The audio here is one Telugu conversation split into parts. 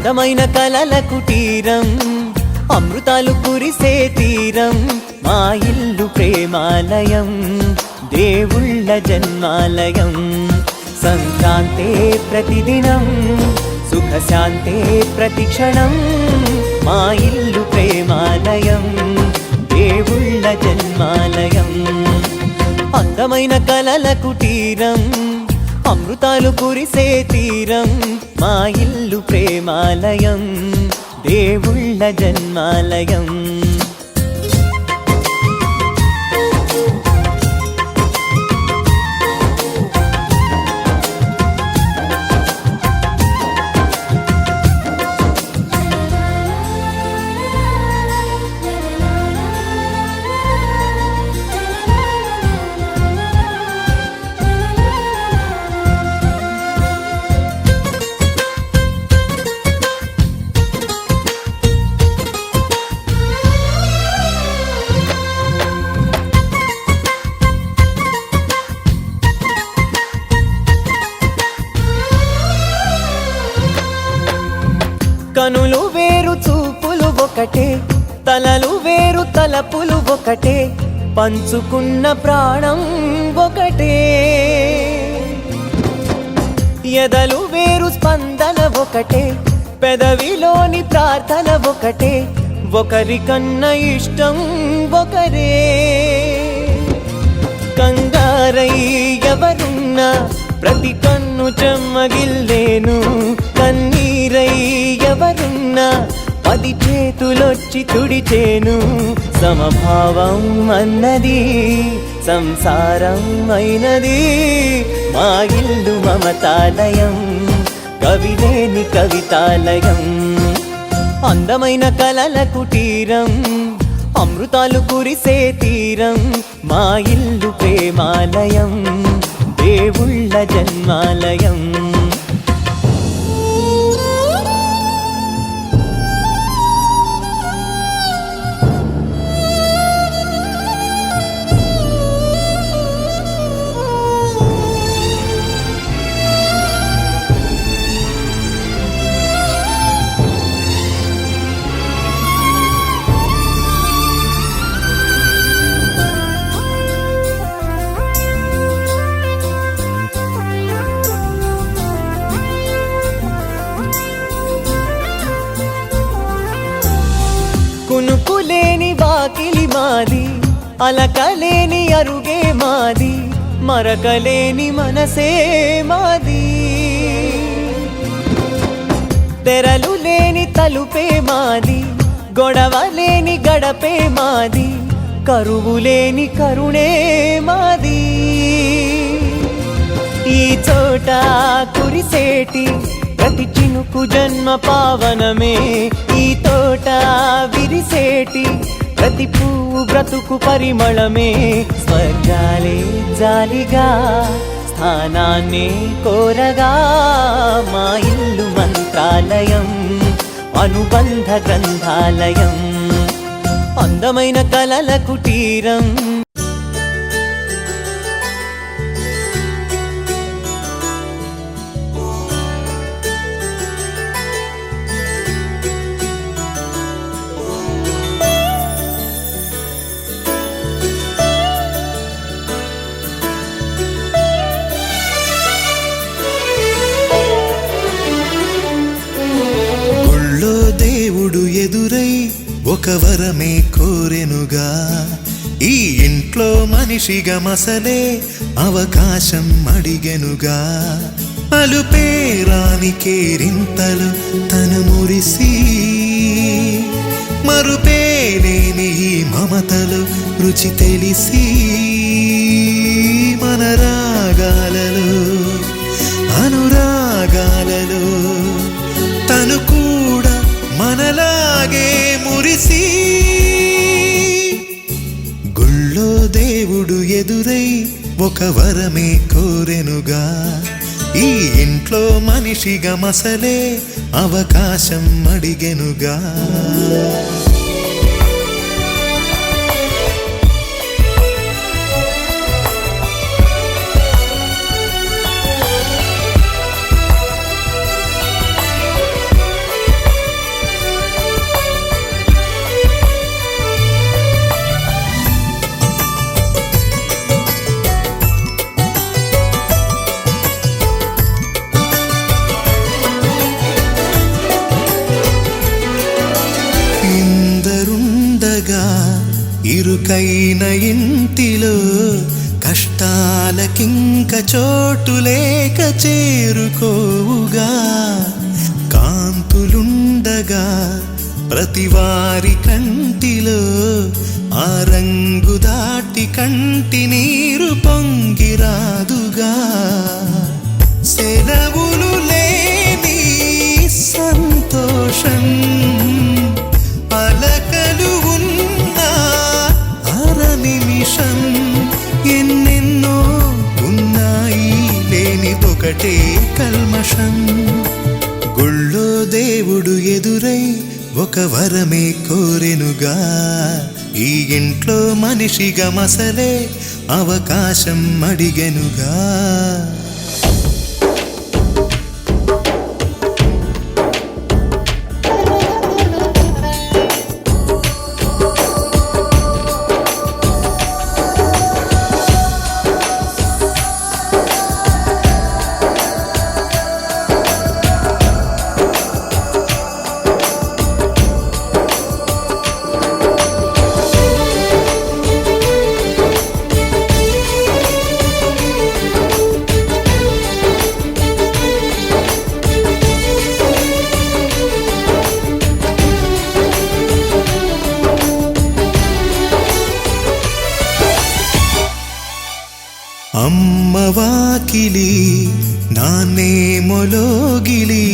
అందమైన కలల కుటీరం, అమృతాలు కురిసే తీరం, మా ఇల్లు ప్రేమాలయం, దేవుళ్ళ జన్మాలయం. సంక్రాంతే ప్రతిదినం, సుఖశాంతే ప్రతిక్షణం, మా ఇల్లు ప్రేమాలయం, దేవుళ్ళ జన్మాలయం. అందమైన కలల కుటీరం, అమృతాలు కురిసే తీరం, మా ఇల్లు ప్రేమాలయం, దేవుళ్ళ జన్మాలయం. కనులు వేరు చూపులు ఒకటే, తలలు వేరు తలపులు ఒకటే, పంచుకున్న ప్రాణం ఒకటే. ఎదలు వేరు స్పందన ఒకటే, పెదవిలోని ప్రార్థన ఒకటే, ఒకరికన్నా ఇష్టం ఒకరే. కంగారై ఎవరున్నా ప్రతి కన్ను చెమ్మగిల్లేను, కన్నీరై ఎవరున్నా 10 చేతులొచ్చి తుడిచేను. సమభావం అన్నది సంసారం అయినది, మా ఇల్లు మమతాలయం, కవిలేని కవితాలయం. అందమైన కలల కుటీరం, అమృతాలు కురిసే తీరం, మా ఇల్లు ప్రేమాలయం, దేవుళ్ళ జన్మాలయం. కునుకులేని వాకిలి మాది, అలకలేని అరుగే మాది, మరకలేని మనసే మాది. తెరలు లేని తలుపే మాది, గొడవ లేని గడపే మాది, కరువు లేని కరుణే మాది. ఈ చోట కురిసేటి ప్రతి చినుకు జన్మ పావనమే, ఈ తోట విరిసేటి ప్రతి పువ్వు బ్రతుకు పరిమళమే. స్వర్గాలే జాలిగా స్థానాన్ని కోరగా, మా ఇల్లు మంత్రాలయం, అనుబంధ గ్రంథాలయం. అందమైన కలల కుటీరం, దేవుడు ఎదురై ఒక వరమే కోరెనుగా, ఈ ఇంట్లో మనిషిగా మసలే అవకాశం అడిగెనుగా. అలుపేరాని కేరింతలు తను మురిసి, మరుపేలేని ఈ మమతలు రుచి తెలిసి, మన రాగాలలో అనురాగాలలో తను కూడా మనలాగే మురిసి. గుళ్ళో దేవుడు ఎదురై ఒక వరమే కోరెనుగా, ఈ ఇంట్లో మనిషిగా మసలే అవకాశం అడిగెనుగా. ఇరుకైన ఇంటిలో కష్టాలకింక చోటు లేక చేరుకోవుగా. కాంతులుండగా ప్రతివారి కంటిలో ఆ రంగు దాటి కంటి నీరు పొంగిరాదుగా. సెలవులు లేని సంతోషం పలకలు ఉన్న అర నిమిషం ఎన్నెన్నో ఉన్నాయి లేనిదొకటే కల్మషం. గుళ్ళో దేవుడు ఎదురై ఒక వరమే కోరెనుగా. ఈ ఇంట్లో మనిషిగా మసలే అవకాశం అడిగెనుగా. అమ్మ వాకిలి నాన్నేమొలోగిలి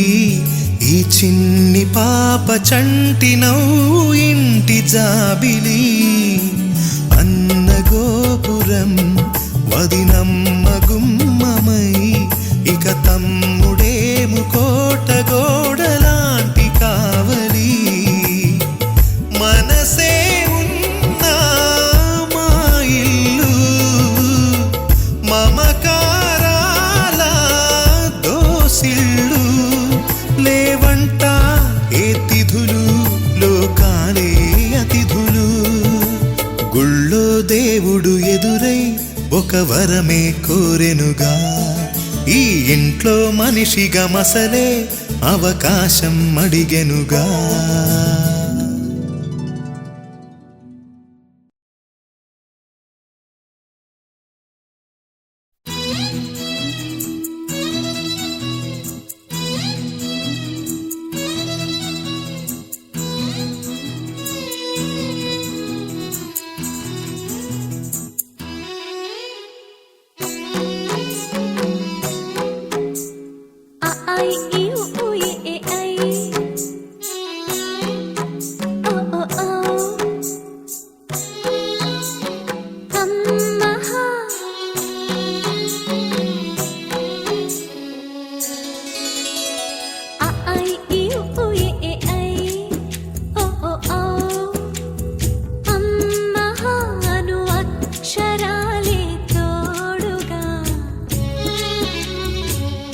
ఈ చిన్ని పాప చంటి నవ్వు ఇంటి జాబిలి. అన్న గోపురం వదినమ్మ గుమ్మమై ఇక తమ్ముడేము కోట గోడలాంటి కావలి. మనసే ఉన్నా మా ఇల్లు మమకారాల దోసిళ్ళు లేవంట ఏ తిథులు లోకాలే అతిథులు. గుళ్ళో దేవుడు ఎదురై ఒక వరమే కోరెనుగా. ఈ ఇంట్లో మనిషిగా మసలే అవకాశం అడిగెనుగా.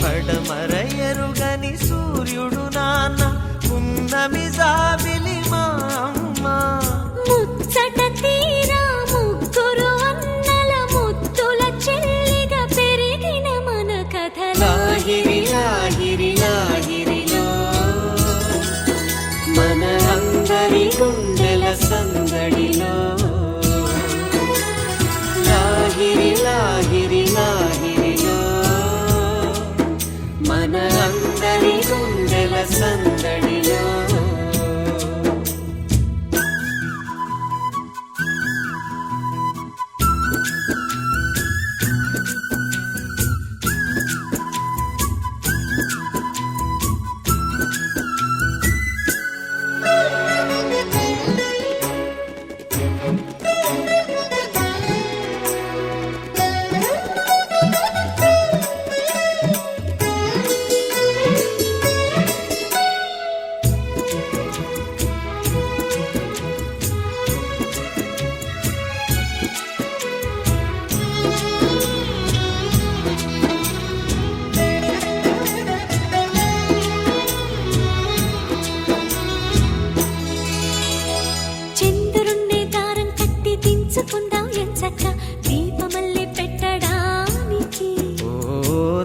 పడమరయరుగని సూర్యుడు నాన్న ఉన్నమి జాబిలి మా అమ్మ. ముచ్చట తీరా ముగ్గురు అన్నల ముద్దుల చెల్లిగా పెరిగిన మన కథ. లాహిరి లాహిరి లాహిరిలో మన అందరి గుండెల సందడిలో. లాహిరి లాహిరి లాహిరిలో మన అందరి గుండెల సందడిలో.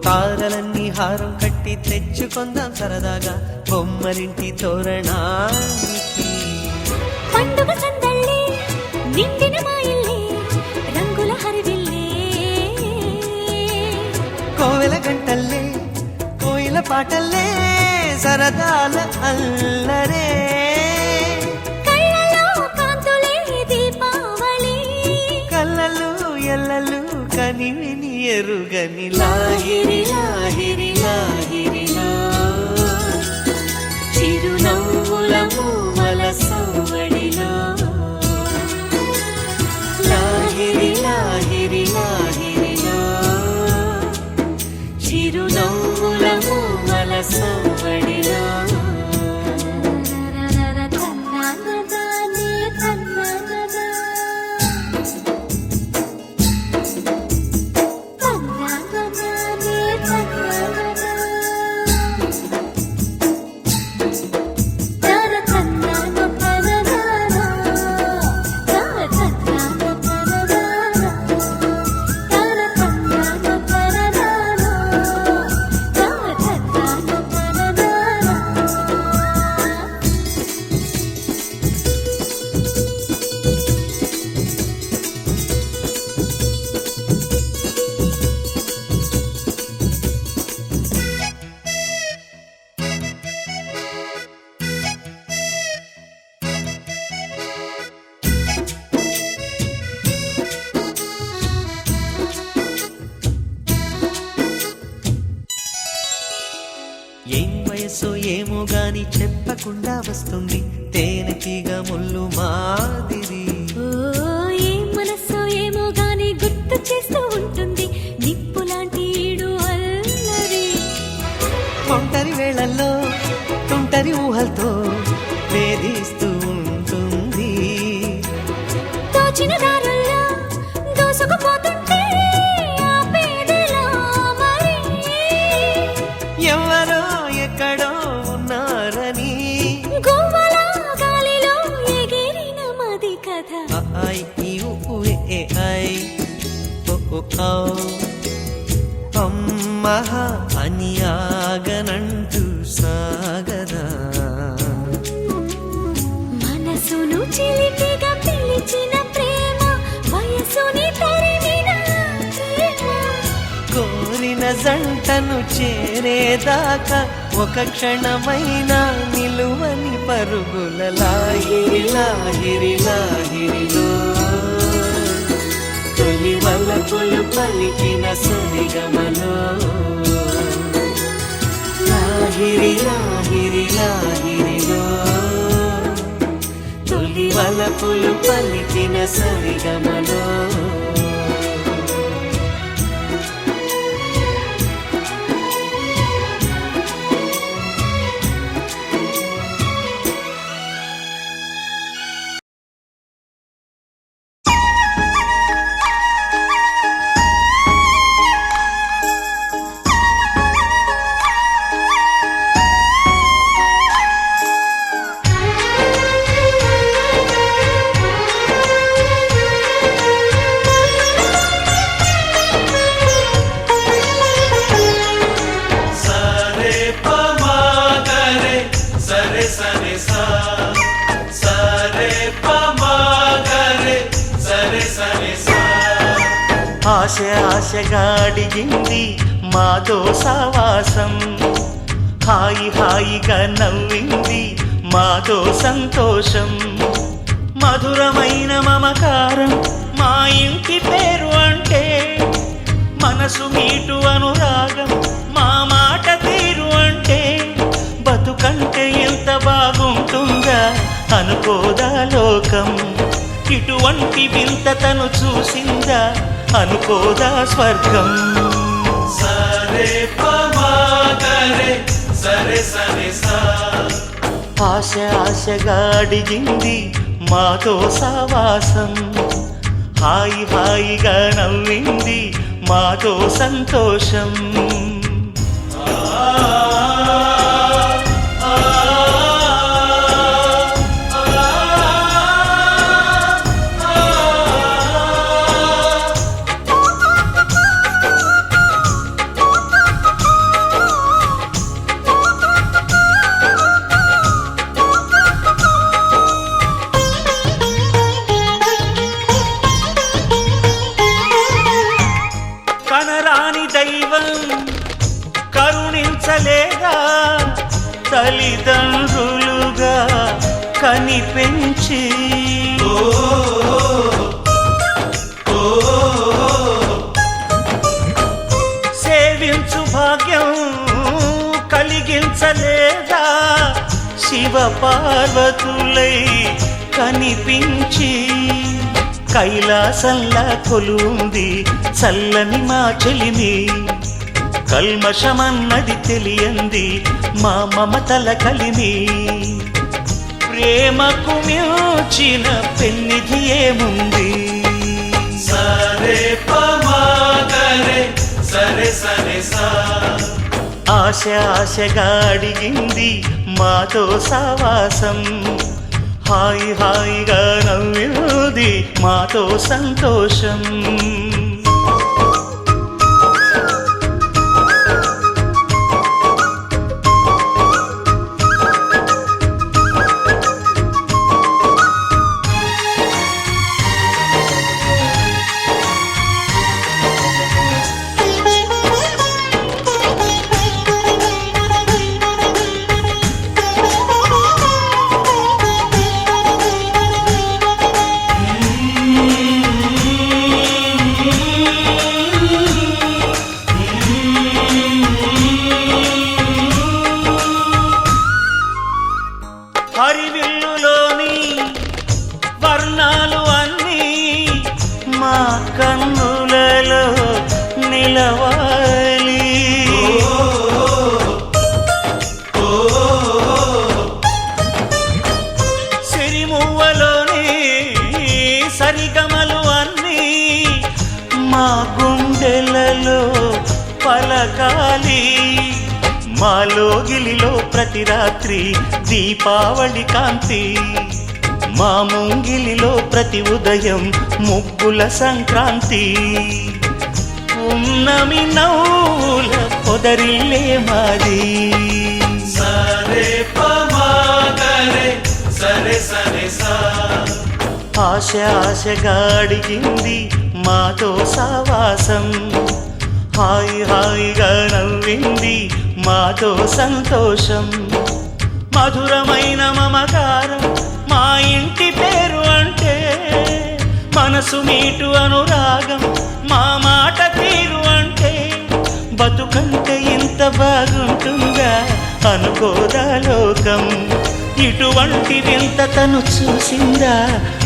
తారలన్నీ హారం కట్టి తెచ్చుకొందాం సరదాగా బొమ్మరింటి తోరణానికి. పండుగ సందళ్ళి నిండిన మా ఇల్లే రంగుల హరివిల్లే కోవెల గంటల్లే కోయిల పాటల్లే సరదాల అల్లరే కళ్ళలో కాంతులే దీపావళి కళ్ళలు ఎల్లలు కనివిని ఎరుగని లాహిరి లాహిరి లాహిరిలో చిరునవ్వుల మూవల సవ్వడిలో లాహిరి లాహిరి లాహిరిలో చిరునవ్వుల మూవల సవ్వడిలో ఏం వయస్సు ఏమో గాని చెప్పకుండా వస్తుంది తేనెటీగ ముళ్ళు మాదిరి ఓ ఏం మనస్సో ఏమో గాని గుర్తు చేస్తూ ఉంటుంది నిప్పు లాంటి ఈడు అల్లరి ఒంటరి వేళల్లో తుంటరి ఊహలతో వేధిస్తూ ఉంటుంది తోచిన దారుల్లో దూసుకుపోతుంటే ఆపేదెలా మరి ఎవరో ఎక్కడో ఉన్నారని గువ్వల గాలిలో ఎగిరిన మది కథ I you A I O ఓ ఔ అమ్మహ అని ఆగనంటూ సాగదా మనసును చిలిపిగా పిలిచిన ప్రేమ వయసుని తరిమిన ప్రేమ కోరిన జంటను చేరేదాకా ఒక క్షణమైన నిలువని పరుగుల లాహిరి లాహిరి లాహిరిలో తొలి వలపులు పలికిన సరిగమలో లాహిరి లాహిరి లాహిరిలో తొలి వలపులు పలికిన సరిగమలో ఆశ ఆశగా అడిగింది మాతో సావాసం హాయి హాయిగా నవ్వింది మాతో సంతోషం మధురమైన మమకారం మా ఇంటి పేరు అంటే మనసు మీటు అనురాగం మా మాట తీరు అంటే బతుకంటే ఎంత బాగుంటుందా అనుకోదా లోకం ఇటువంటి వింత తను చూసిందా అనుకోదా స్వర్గం సరే పమాగరే సరే సరే సా ఆశ ఆశగా అడిగింది మాతో సావాసం హాయి హాయిగా నవ్వింది మాతో సంతోషం తల్లిదండ్రులుగా కనిపెంచి సేవించు భాగ్యం కలిగించలేదా శివ పార్వతులై కనిపించి కైలాసంలా కొలుంది చల్లని మా చెలిమి కల్మషమన్నది తెలియంది మా మమతల కలిమి ప్రేమకు మించిన పెన్నిధి ఏముంది సరే పమాగరే సరే సరే సా ఆశ ఆశగా అడిగింది మాతో సావాసం హాయి హాయిగా నవ్వింది మాతో సంతోషం హరివిల్లులోని వర్ణాలు అన్నీ మా కన్నులలో నిలవాలి సిరిమువ్వలోని సరిగమలు అన్నీ మా గుండెలలో పలకాలి మాలోగిలిలో ప్రతి రాత్రి దీపావళి కాంతి మా ముంగిలిలో ప్రతి ఉదయం ముగ్గుల సంక్రాంతి ఉన్నమి నవ్వుల పొదరిల్లే మాది సరే పమాగరే సరే సరే సా ఆశ ఆశగా అడిగింది మాతో సావాసం హాయి హాయిగా నవ్వింది మాతో సంతోషం మధురమైన మమకారం మా ఇంటి పేరు అంటే మనసు మీటు అనురాగం మా మాట తీరు అంటే బతుకంటే ఇంత బాగుంటుందా అనుకోదా లోకం ఇటువంటి వింత తను చూసిందా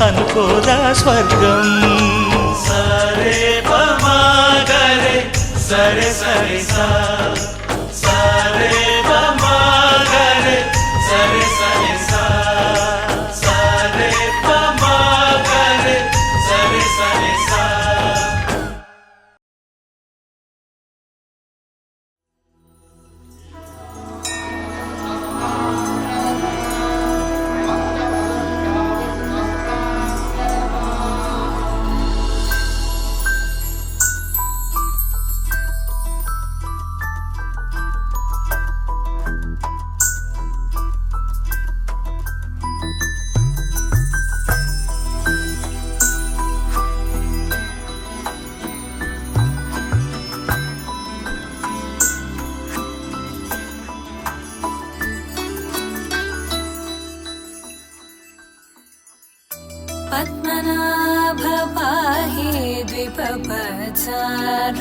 అనుకోదా స్వర్గం సరే పమాగరే సరే సరే సా సరే పమాగరే సరే సరే సా సరే పమాగరే సరే సరే సా पद्मनाभ पाहि द्विपपचार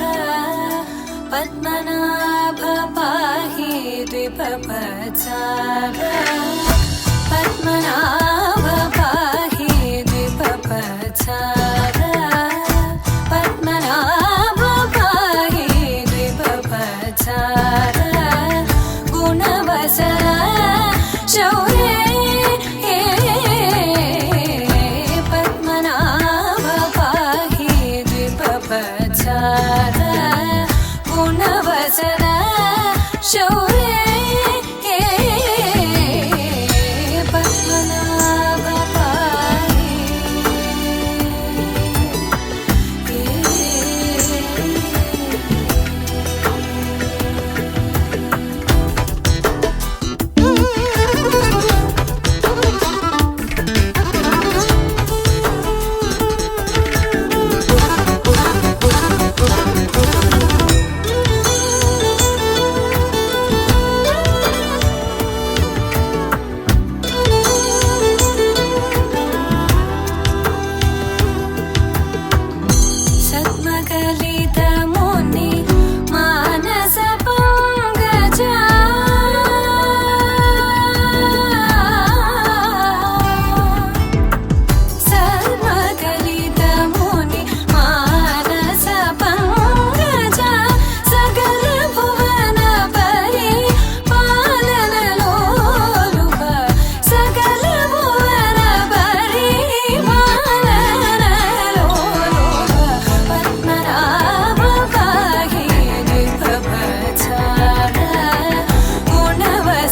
पद्मनाभ पाहि द्विपपचार पद्मनाभ पाहि द्विपपचार पद्मनाभ पाहि द्विपपचार गुणवसर शौर्ये गुणवसरा शौर्ये पद्मनाभ पाहि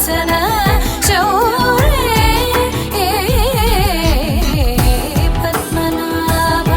गुणवसन शौर्ये पद्मनाभ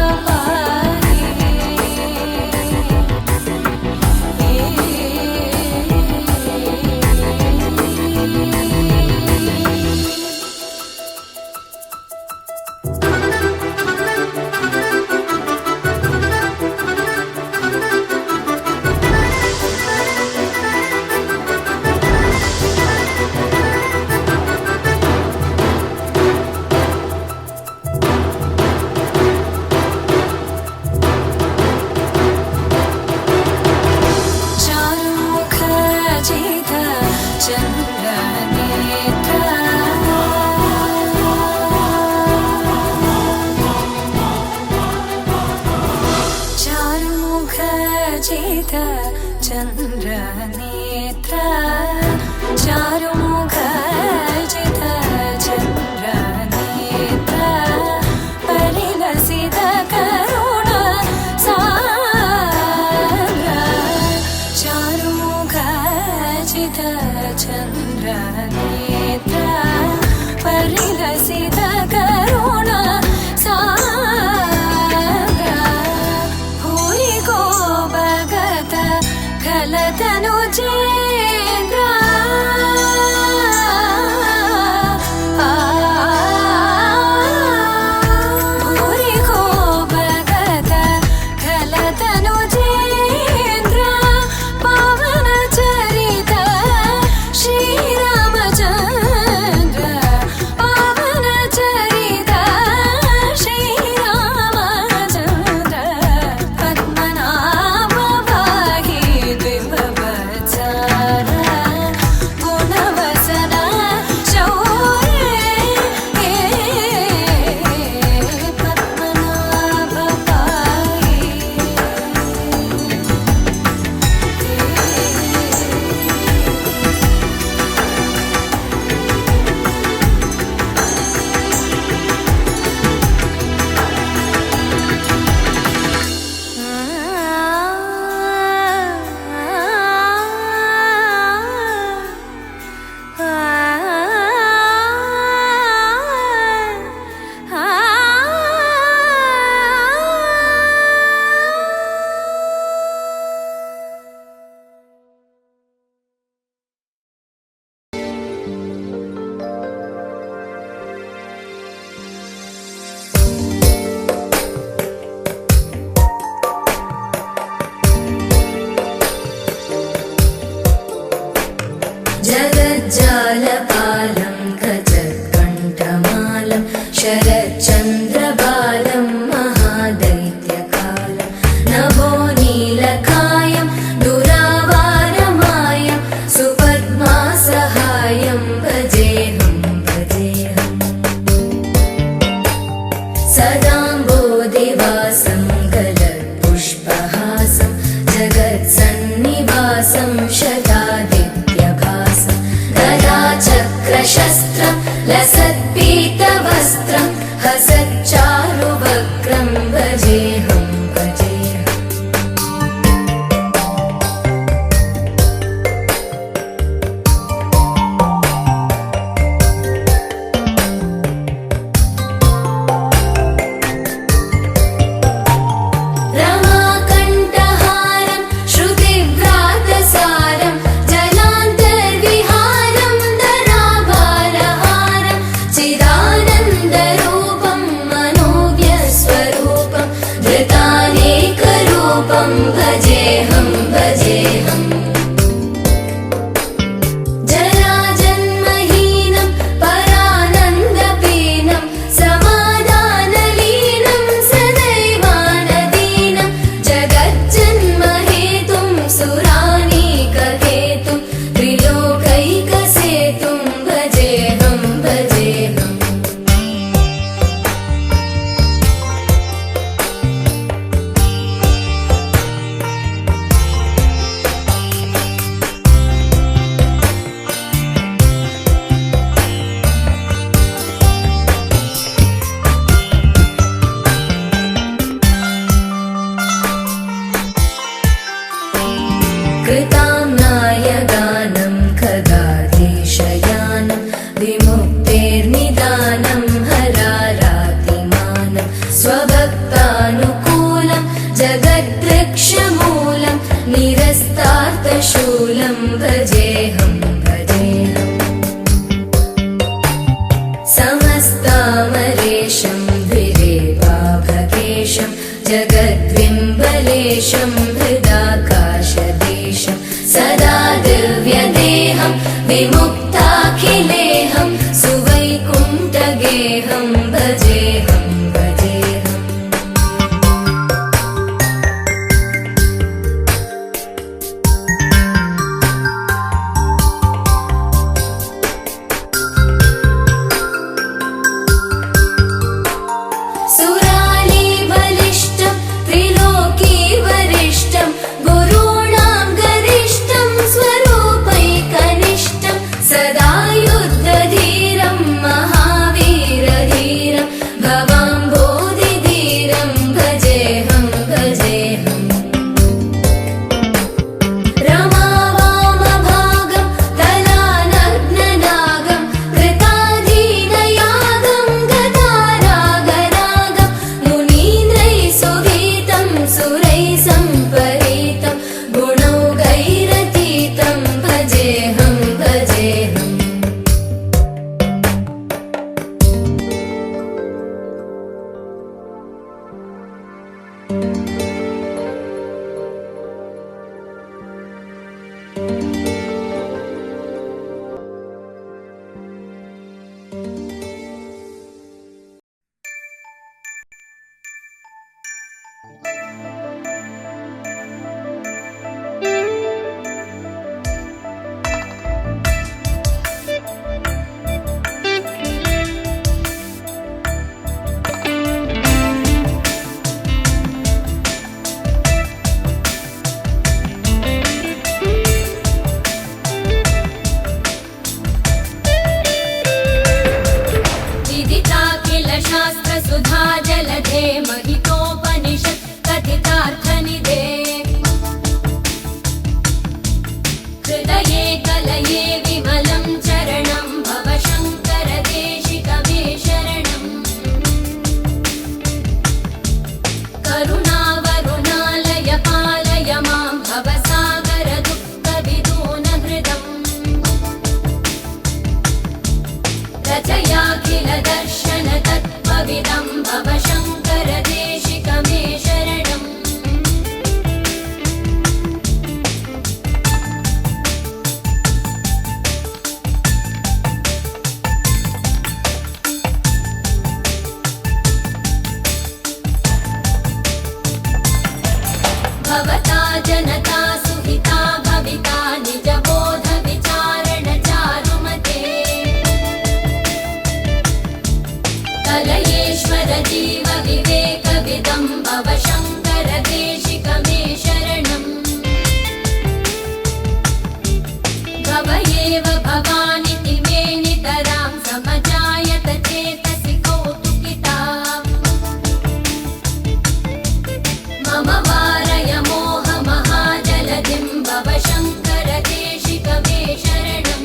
चन्द्रनेत्र चारुमुख जित चन्द्रनेत्र परिलसित करुण सान्द्र चारुमुख जित चन्द्रनेत्र परिलसित करुण तनुजेन्द्र भूरि को भगत खल तनुजेन्द्र पावन चरित श्रीरामचन्द्र पावन चरित श्रीरामचन्द्र पद्मनाभ गुणवसन शौर्ये पद्मनाभ जगज्जालपालं खचत्कण्ठमालं शरच्चन्द्रबालं महादैत्यकालं नभो नीलकायं दुरावारमायं सुपद्मासहायं भजेऽहं भजेऽहम् सदाम्बोधिवासं गलत्पुष्पहासं जगत्सन्निवासं शतादित्यभासं गदाचक्रशस्त्रं लसत्पीतवस्त्रं हसच्चारुवक्त्रं भजेऽहं भजेऽहम् रमाकण्ठहारं श्रुतिव्रातसारं जलान्तर्विहारं धराभारहारं चिदानन्दरूपं मनोव्यस्वरूपं धृतानेकरूपं भजेऽहं भजेऽहम् जराजन्महीनं परानन्दपीनं समाधानलीनं सदैवानदीनं जगज्जन्महेतुं सुरानीककेतुं त्रिलोकैकसेतुं भजेऽहं भजेऽहम् कृतां नायगानं खगाधीशय अखिलेऽहं सुवैकुण्ठगेहं भजेऽहं भजेऽहम् सुराली बलिष्ठं त्रिलोकी वरिष्ठं गुरूणां गरिष्ठं स्वरूपैकनिष्ठं सदा युद्धधीरं महावीरधीरं भवाम्बोधिधीरं भजेऽहं भजेऽहम् रमावामभागं दलानग्ननागं कृताधीनयागं गदारागरागं मुनीन्द्रैः सुगीतं सुरैः सम्परीतं गुणौघैरतीतं भजेऽहं भजेऽहम् विदिताखिल शास्त्रसुधा जलधे महितोपनिषत् कथितार्थनिधे हृदये कलये विमलं चरणं भव शङ्कर देशिक मे शरणम् करुणावरुणालय पालय मां भवसागर दुःखविदूनहृदम् रचयाखिल दर्शन तत्त्वविदं भव शङ्कर देशिक मे शरणम् भवता जनता सुहिता भविता निजबोध विचारण चारुमते कलयेश्वर जीव विवेकविदं भव शङ्कर देशिक मे शरणम् भव एव भवानिति मे नितरां समजायत चेतसि कौतुकिता मम वारय मोहमहाजलधिं भव शङ्कर देशिक मे शरणम्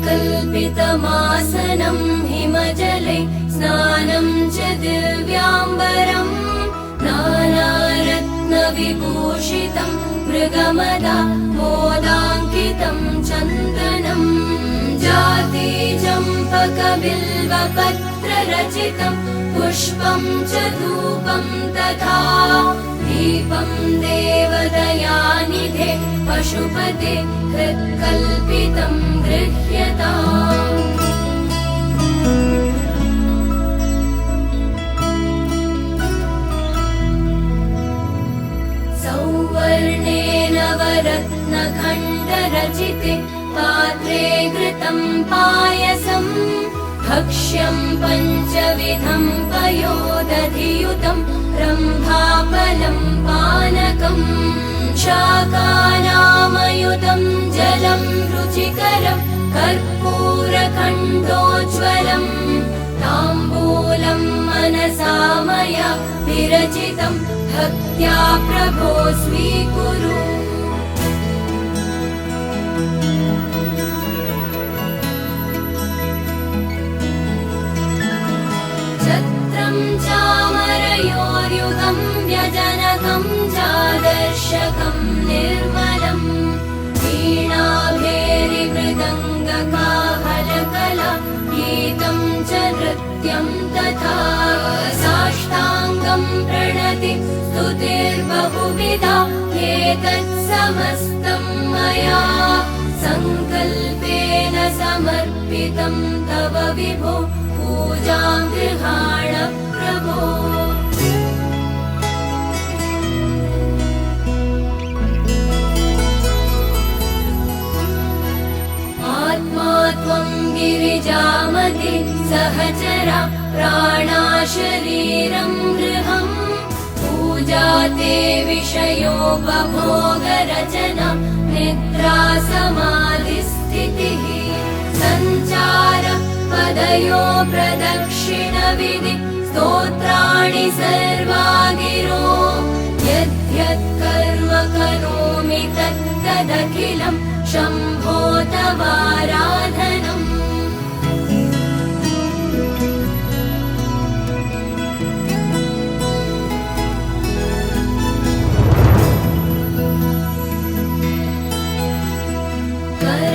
कल्पितमासनं हिमजले स्नानं च दिव्याम्बरम् नानारत्नविभूषितं मृगमदा मोदाङ्कितं चन्दनम् जाति चम्पकबिल्वपत्ररचितं पुष्पं च धूपं तथा दीपं देवदयानिधे पशुपते हृत्कल्पितं गृह्यताम् सौवर्णेन नवरत्नखण्डरचिते पात्रे घृतं पायसम् भक्ष्यं पञ्चविधं पयोदधियुतं रम्भाफलं पानकम् शाकानामयुतं जलं रुचिकरं कर्पूरखण्डोज्ज्वलम् ताम्बूलं मनसा मया विरचितं भक्त्या प्रभो स्वीकुरु छत्रं चामरयोर्युगं व्यजनकं चादर्शकं निर्मलम् वीणाभेरिमृदङ्गकाहलकला गीतं च नृत्यं तथा साष्टाङ्गं प्रणति स्तुतिर्बहुविधा एतत् समस्तं मया सङ्कल्पेन समर्पितं तव विभो पूजां गृहाण प्रभो आत्मा त्वं गिरिजामति सहचरा प्राणा शरीरं गृहम् पूजा ते विषयोपभोगरचना निद्रा समाधिस्थितिः सञ्चार पदयो प्रदक्षिणविधि स्तोत्राणि सर्वा गिरो यद्यत् कर्म करोमि तत्तदखिलं शम्भो तवाराधनम्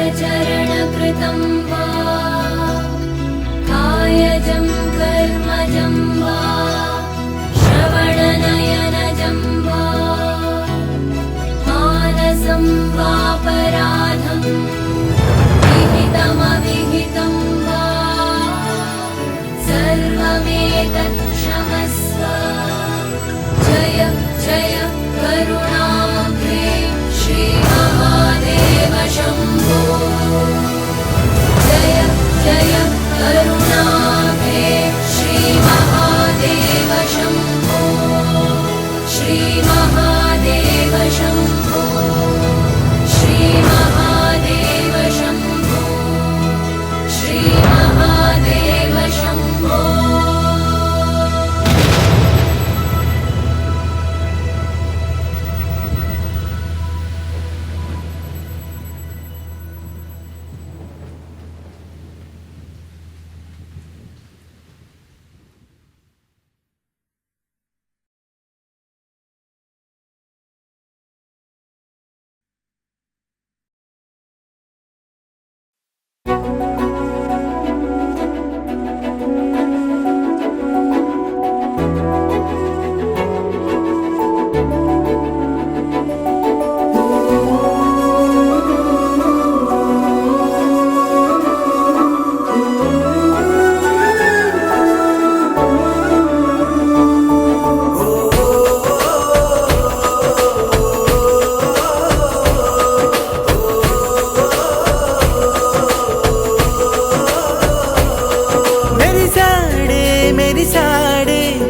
करचरणकृतं वा कायजं कर्मजं वा श्रवणनयनजं वा मानसं वापराधं विहितमविहितं वा सर्वमेतत् क्षमस्व जय जय करुणाब्धे श्रीमहादेव शम्भो जय जय करुणाब्धे श्रीमहादेव शम्भो श्रीमहादेव शम्भो श्रीमहादेव शम्भो श्रीमहादेव शम्भो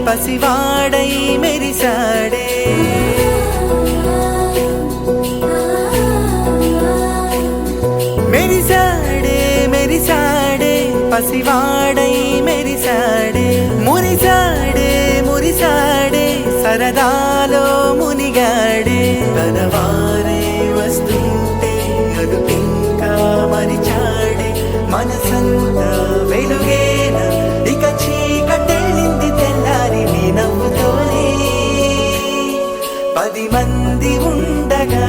పసివాడై మెరిసాడే మెరిసాడే మెరిసాడే పసివాడై మెరిసాడే మురిసాడే మురిసాడే సరదాలో మునిగాడే తనవారే వస్తుంటే అదుపింకా మరిచాడే మనసంతా వెలుగేన ఇక చీకటెళ్ళింది తెల్లారి నీ నవ్వుతోనే 10 మంది ఉండగా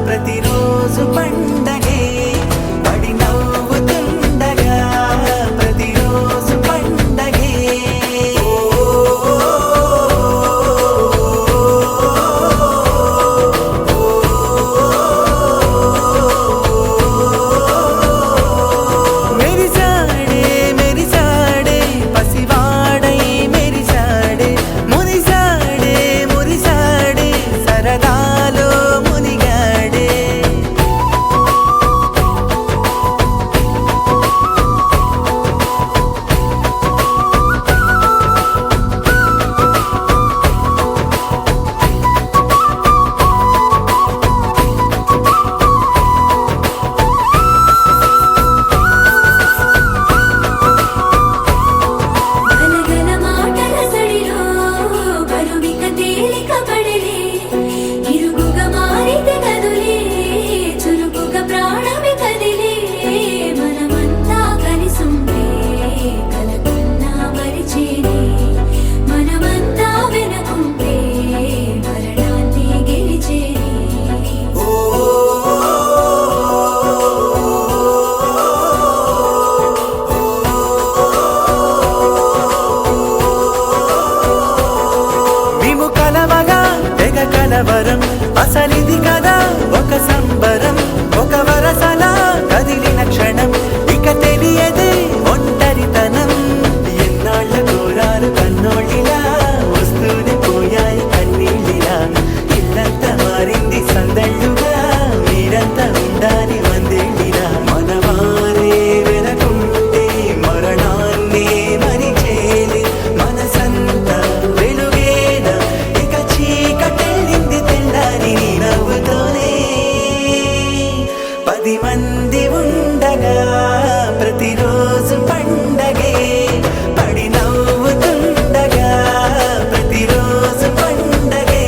ప్రతిరోజు పండగే పడి నవ్వుతుండగా ప్రతిరోజు పండగే మెరిసాడే మెరిసాడే పసివాడై మెరిసాడే మురిసాడే మురిసాడే సరదాలో మునిగాడే గలగల మాటల సడిలో బరువిక తేలిక పడలే ఇరుగుగా మారితే కదులే చురుకుగా ప్రాణమి కదిలే మనమంతా కలిసుండే కలకున్నా మరిచేనే మనమంతా వెనకుంటే మరణాన్ని గెలిచేనే మేము కలవగా తెగ కలవరం అసలిది కదా ఒక సంబరం ఒక వరసలా కదిలిన క్షణం ఇక తెలియదే ఒంటరితనం ఎన్నాళ్ళ కోరారు కన్నోళ్ళిలా వస్తూనే పోయాయి కన్నీళ్ళిలా ఇల్లంతా మారింది సందళ్ళుగా మీరంతా ఉండాలి వందేళ్ళిలా మనవారే వెనకుంటే మరణాన్నే మరిచేలే మనసంతా వెలుగేన ఇక చీకటెళ్ళింది తెల్లారి నీ నవ్వుతోనే 10 మంది ఉండగా ప్రతిరోజు పండగే పడి నవ్వుతుండగా ప్రతిరోజు పండగే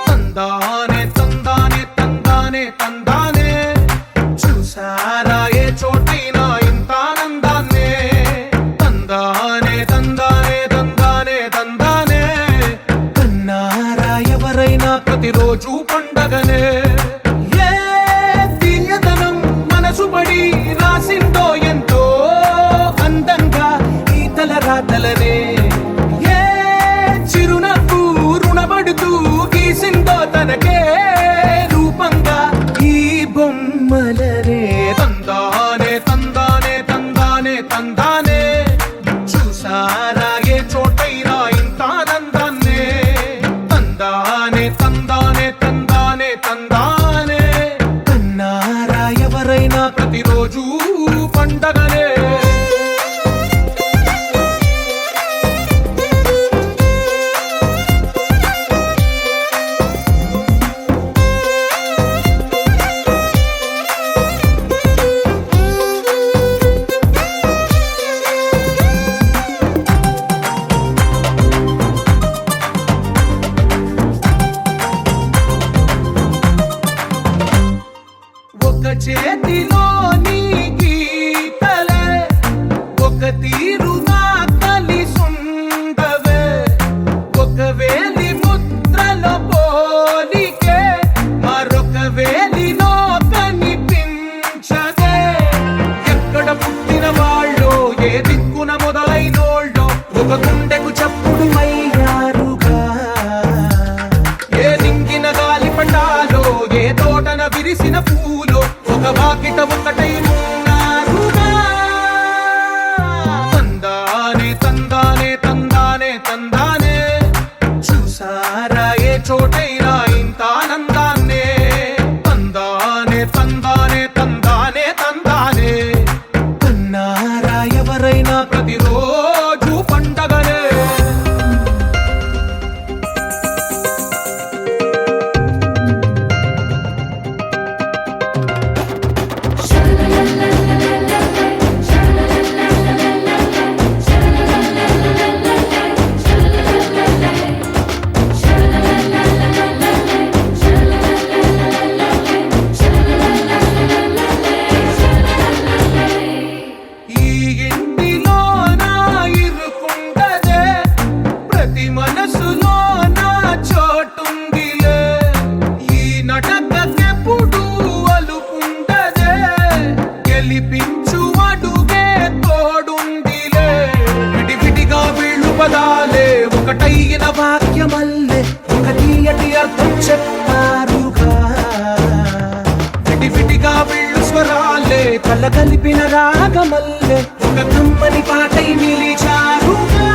తందానే తందానే తందానే తందానే చూసారా ఏ చోటైనా ఇంత ఆనందాన్నే తందానే తందానే తందానే తందానే కన్నారా ఎవరైనా ప్రతిరోజు పండగనే ఏ తీయదనం మనసు పడి రాసిందో ఎంతో అందంగా ఈ తల రాతలనే ఏ చిరునవ్వు రుణపడుతూ గీసిందో తనకే రూపంగా ఈ బొమ్మలనే తందానే తందానే తందానే తందానే చూసారా ఏ చోటైనా ఇంత ఆనందాన్నే తందానే తందానే తందానే తందానే కన్నారా ఎవరైనా ప్రతిరోజు పండగనే ఒక చేతిలో నీ గీతలే ఒక తీరుగా కలిసుండవే ఒక వేలి ముద్రలో పోలికే మరొక వేలిలో కనిపించదే ఎక్కడ పుట్టిన వాళ్ళో ఏ దిక్కున మొదలైనోళ్ళో ఒక గుండెకు చప్పుడు అయ్యారుగా ఏ దింగిన గాలి పటాలో ఏ తోటన విరిసిన పూలో ఒక వాకిట ఒకటై ఉన్నారు వేయొచ్చు అడుగే తోడుందిలే విడివిడిగా వీళ్ళు పదాలే ఒకటైన వాక్యమల్లే ఒక తీయటి అర్థం చెప్పారుగా విడివిడిగా వీళ్ళు స్వరాలే కల కలిపిన రాగమల్లే ఒక కమ్మని పాటై నిలిచారుగా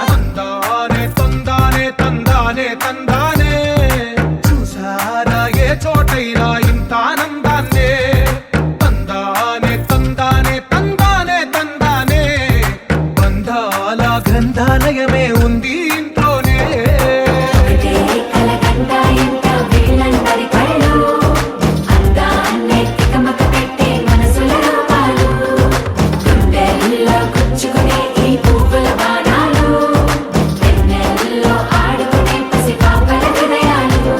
తందానే తందానే తందానే తందానే చూసారా ఏ చోటైనా ఇంత ఆనందాన్నే తందానే తందానే తందానే తందానే బంధాల గ్రంథాలయమే ఉంది ఇంట్లోనే ఒకటే కలకండ ఎంత వీళ్ళందరి కళ్ళు అందాన్నే తికమక పెట్టే మనసుల రూపాలు గుండెల్లో గుచ్చుకునే ఈ పువ్వుల బాణాలు వెన్నెల్లో ఆడుకునే పసిపాపల హృదయాలు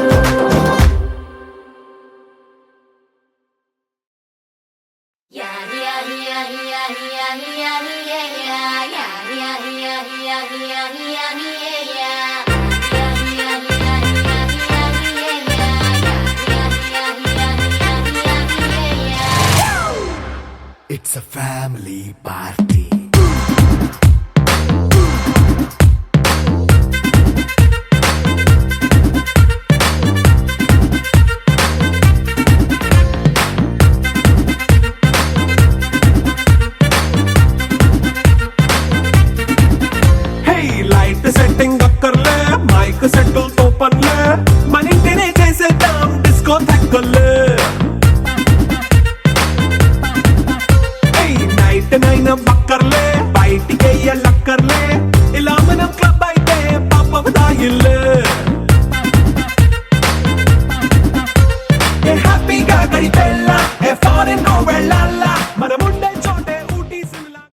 It's a family party.